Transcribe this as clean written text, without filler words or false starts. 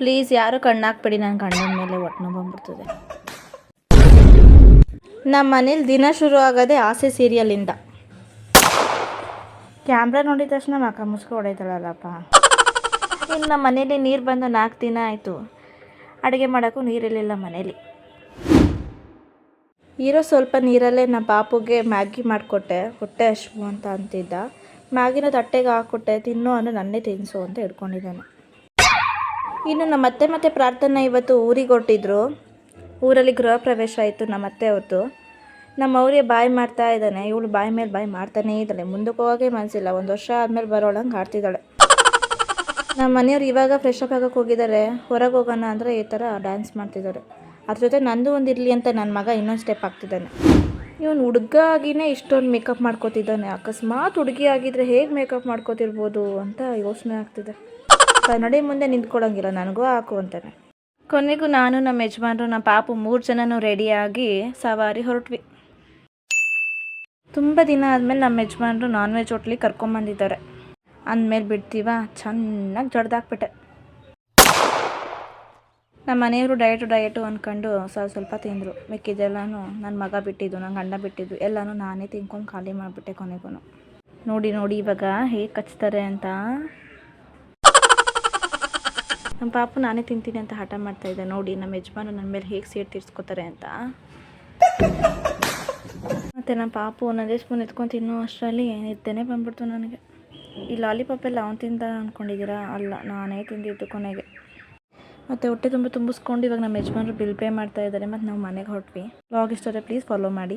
Please ಯಾರು ಕಣ್ಣಾಕ್ಬೇಡಿ, ನನ್ನ ಗಂಡನ ಮೇಲೆ ಒಟ್ಟು ಬಂದ್ಬಿಡ್ತದೆ. ನಮ್ಮ ಮನೇಲಿ ದಿನ ಶುರು ಆಗೋದೇ ಆಸೆ ಸೀರಿಯಲಿಂದ. ಕ್ಯಾಮ್ರಾ ನೋಡಿದ ತಕ್ಷಣ ಮಕ್ಕ ಮುಸ್ಕೊ ಹೊಡೆತಾಳಲ್ಲಪ್ಪ. ಇನ್ನು ನಮ್ಮ ಮನೇಲಿ ನೀರು ಬಂದು 4 ದಿನ ಆಯಿತು. ಅಡುಗೆ ಮಾಡೋಕ್ಕೂ ನೀರಿರಲಿಲ್ಲ ಮನೇಲಿ. ಇರೋ ಸ್ವಲ್ಪ ನೀರಲ್ಲೇ ನಮ್ಮ ಪಾಪುಗೆ ಮ್ಯಾಗಿ ಮಾಡಿಕೊಟ್ಟೆ. ಹೊಟ್ಟೆ ಹಶ್ವು ಅಂತ ಅಂತಿದ್ದ. ಮ್ಯಾಗಿನ ತಟ್ಟೆಗೆ ಹಾಕ್ಕೊಟ್ಟೆ, ತಿನ್ನು ಅಂದರೆ ನನ್ನೇ ತಿನ್ನಿಸು ಅಂತ ಹಿಡ್ಕೊಂಡಿದ್ದಾನೆ. ಇನ್ನು ನಮ್ಮ ಅತ್ತೆ ಮತ್ತು ಪ್ರಾರ್ಥನಾ ಇವತ್ತು ಊರಿಗೆ ಹೊರಟಿದ್ರು. ಊರಲ್ಲಿ ಗೃಹ ಪ್ರವೇಶ ಆಯಿತು ನಮ್ಮ ಅತ್ತೆ ಅವ್ರದ್ದು. ನಮ್ಮ ಅವ್ರಿಗೆ ಬಾಯಿ ಮಾಡ್ತಾ ಇದ್ದಾನೆ. ಇವಳು ಬಾಯಿ ಮೇಲೆ ಬಾಯಿ ಮಾಡ್ತಾನೇ ಇದ್ದಾಳೆ. ಮುಂದಕ್ಕೆ ಹೋಗೋಕ್ಕೆ ಮನಸ್ಸಿಲ್ಲ. 1 ವರ್ಷ ಆದಮೇಲೆ ಬರೋಳಂಗೆ ಆಡ್ತಿದ್ದಾಳೆ. ನಮ್ಮ ಮನೆಯವ್ರು ಇವಾಗ ಫ್ರೆಶ್ ಅಪ್ ಆಗೋಕ್ಕೆ ಹೋಗಿದ್ದಾರೆ. ಹೊರಗೆ ಹೋಗೋಣ ಅಂದರೆ ಈ ಥರ ಡ್ಯಾನ್ಸ್ ಮಾಡ್ತಿದ್ದಾರೆ. ಅದ್ರ ಜೊತೆ ನಂದು ಒಂದು ಇರಲಿ ಅಂತ ನನ್ನ ಮಗ ಇನ್ನೊಂದು ಸ್ಟೆಪ್ ಹಾಕ್ತಿದ್ದಾನೆ. ಇವನು ಹುಡುಗ ಆಗಿನೇ ಇಷ್ಟೊಂದು ಮೇಕಪ್ ಮಾಡ್ಕೋತಿದ್ದಾನೆ. ಅಕಸ್ಮಾತ್ ಹುಡುಗಿ ಆಗಿದ್ರೆ ಹೇಗೆ ಮೇಕಪ್ ಮಾಡ್ಕೋತಿರ್ಬೋದು ಅಂತ ಯೋಚನೆ ಆಗ್ತಿದೆ. ಕನ್ನಡಿ ಮುಂದೆ ನಿಂತ್ಕೊಳ್ಳೋಂಗಿಲ್ಲ, ನನಗೂ ಹಾಕು ಅಂತಾನೆ. ಕೊನೆಗೂ ನಾನು, ನಮ್ಮ ಯಜಮಾನ್ರು, ನಮ್ಮ ಪಾಪು 3 ಜನನೂ ರೆಡಿಯಾಗಿ ಸವಾರಿ ಹೊರಟ್ವಿ. ತುಂಬ ದಿನ ಆದಮೇಲೆ ನಮ್ಮ ಯಜಮಾನ್ರು ನಾನ್ ವೆಜ್ ಹೋಟ್ಲಿಗೆ ಕರ್ಕೊಂಬಂದಿದ್ದಾರೆ. ಅಂದಮೇಲೆ ಬಿಡ್ತೀವ, ಚೆನ್ನಾಗಿ ಜಡ್ದಾಕ್ಬಿಟ್ಟೆ. ನಮ್ಮ ಮನೆಯವರು ಡಯಟು ಅಂದ್ಕೊಂಡು ಸ್ವಲ್ಪ ತಿಂದರು. ಮಿಕ್ಕಿದ್ದೆಲ್ಲನೂ ನನ್ನ ಮಗ ಬಿಟ್ಟಿದ್ದು, ನನ್ನ ಗಂಡ ಬಿಟ್ಟಿದ್ದು ಎಲ್ಲನೂ ನಾನೇ ತಿನ್ಕೊಂಡು ಖಾಲಿ ಮಾಡಿಬಿಟ್ಟೆ ಕೊನೆಗೂ. ನೋಡಿ ಇವಾಗ ಹೇಗೆ ಕಚ್ತಾರೆ ಅಂತ. ನಮ್ಮ ಪಾಪು ನಾನೇ ತಿಂತೀನಿ ಅಂತ ಹಠ ಮಾಡ್ತಾಯಿದ್ದೆ. ನೋಡಿ ನಮ್ಮ ಯಜಮಾನ ನನ್ನ ಮೇಲೆ ಹೇಗೆ ಸೇಡು ತೀರ್ಸ್ಕೊತಾರೆ ಅಂತ. ಮತ್ತು ನಮ್ಮ ಪಾಪು ಒಂದೊಂದೇ ಸ್ಪೂನ್ ಎತ್ಕೊಂಡು ತಿನ್ನೋ ಅಷ್ಟರಲ್ಲಿ ನಿದ್ದೆನೇ ಬಂದ್ಬಿಡ್ತು ನನಗೆ. ಈ ಲಾಲಿಪಾಪ್ ಎಲ್ಲ ಅವ್ನು ತಿಂದ ಅಂದ್ಕೊಂಡಿದ್ದೀರಾ? ಅಲ್ಲ, ನಾನೇ ತಿಂದಿದ್ದು ಕೊನೆಗೆ. ಮತ್ತು ಹೊಟ್ಟೆ ತುಂಬಿಸ್ಕೊಂಡು ಇವಾಗ ನಮ್ಮ ಯಜಮಾನರು ಬಿಲ್ ಪೇ ಮಾಡ್ತಾ ಇದ್ದಾರೆ. ಮತ್ತು ನಾವು ಮನೆಗೆ ಹೊರಟ್ವಿ. ವ್ಲಾಗ್ ಇಷ್ಟ ಆದರೆ ಪ್ಲೀಸ್ ಫಾಲೋ ಮಾಡಿ.